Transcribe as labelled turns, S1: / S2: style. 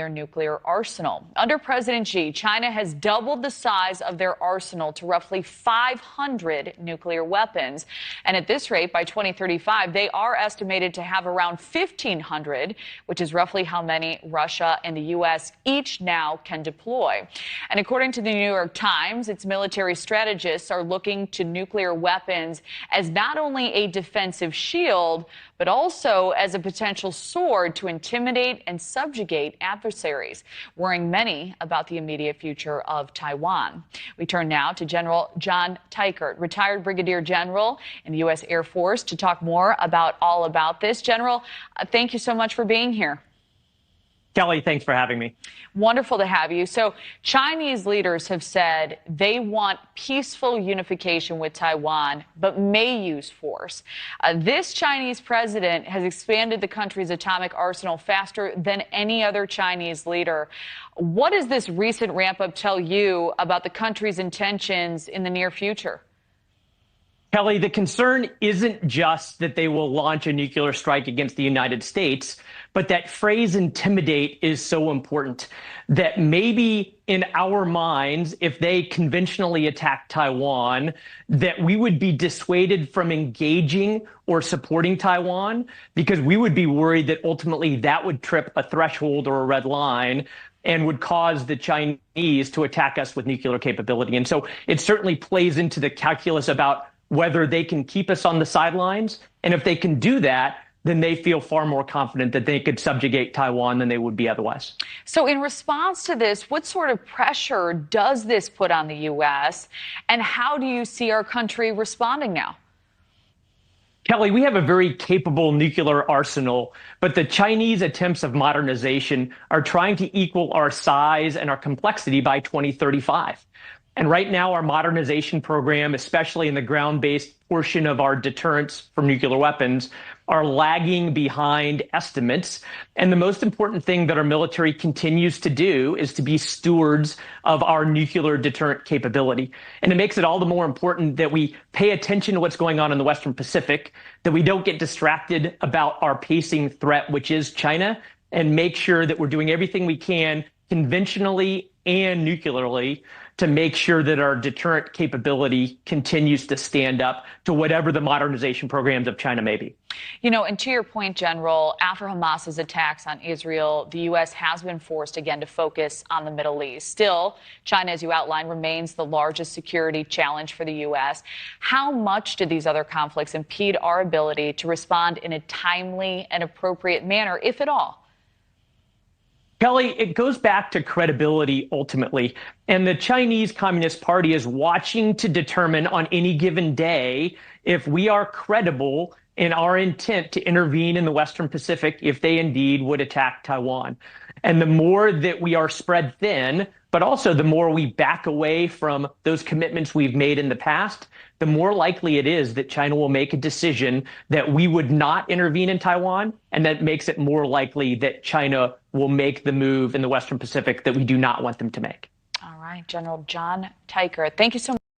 S1: their nuclear arsenal. Under President Xi, China has doubled the size of their arsenal to roughly 500 nuclear weapons. And at this rate, by 2035, they are estimated to have around 1,500, which is roughly how many Russia and the U.S. each now can deploy. And according to the New York Times, its military strategists are looking to nuclear weapons as not only a defensive shield, but also as a potential sword to intimidate and subjugate adversaries, worrying many about the immediate future of Taiwan. We turn now to General John Teichert, retired Brigadier General in the U.S. Air Force, to talk more about all about this. General, thank you so much for being here.
S2: Kelly, thanks for having me.
S1: Wonderful to have you. So Chinese leaders have said they want peaceful unification with Taiwan, but may use force. This Chinese president has expanded the country's atomic arsenal faster than any other Chinese leader. What does this recent ramp up tell you about the country's intentions in the near future?
S2: Kelly, the concern isn't just that they will launch a nuclear strike against the United States, but that phrase intimidate is so important that maybe in our minds, if they conventionally attack Taiwan, that we would be dissuaded from engaging or supporting Taiwan because we would be worried that ultimately that would trip a threshold or a red line and would cause the Chinese to attack us with nuclear capability. And so it certainly plays into the calculus about whether they can keep us on the sidelines. And if they can do that, then they feel far more confident that they could subjugate Taiwan than they would be otherwise.
S1: So in response to this, what sort of pressure does this put on the U.S. and how do you see our country responding now?
S2: Kelly, we have a very capable nuclear arsenal, but the Chinese attempts of modernization are trying to equal our size and our complexity by 2035. And right now, our modernization program, especially in the ground-based portion of our deterrence from nuclear weapons, are lagging behind estimates. And the most important thing that our military continues to do is to be stewards of our nuclear deterrent capability. And it makes it all the more important that we pay attention to what's going on in the Western Pacific, that we don't get distracted about our pacing threat, which is China, and make sure that we're doing everything we can conventionally and nuclearly to make sure that our deterrent capability continues to stand up to whatever the modernization programs of China may be.
S1: You know, and to your point, General, after Hamas's attacks on Israel, the U.S. has been forced again to focus on the Middle East. Still, China, as you outlined, remains the largest security challenge for the U.S. How much do these other conflicts impede our ability to respond in a timely and appropriate manner, if at all?
S2: Kelly, it goes back to credibility ultimately. And the Chinese Communist Party is watching to determine on any given day if we are credible in our intent to intervene in the Western Pacific if they indeed would attack Taiwan. And the more that we are spread thin, but also the more we back away from those commitments we've made in the past, the more likely it is that China will make a decision that we would not intervene in Taiwan. And that makes it more likely that China will make the move in the Western Pacific that we do not want them to make.
S1: All right, General John Teichert, thank you so much.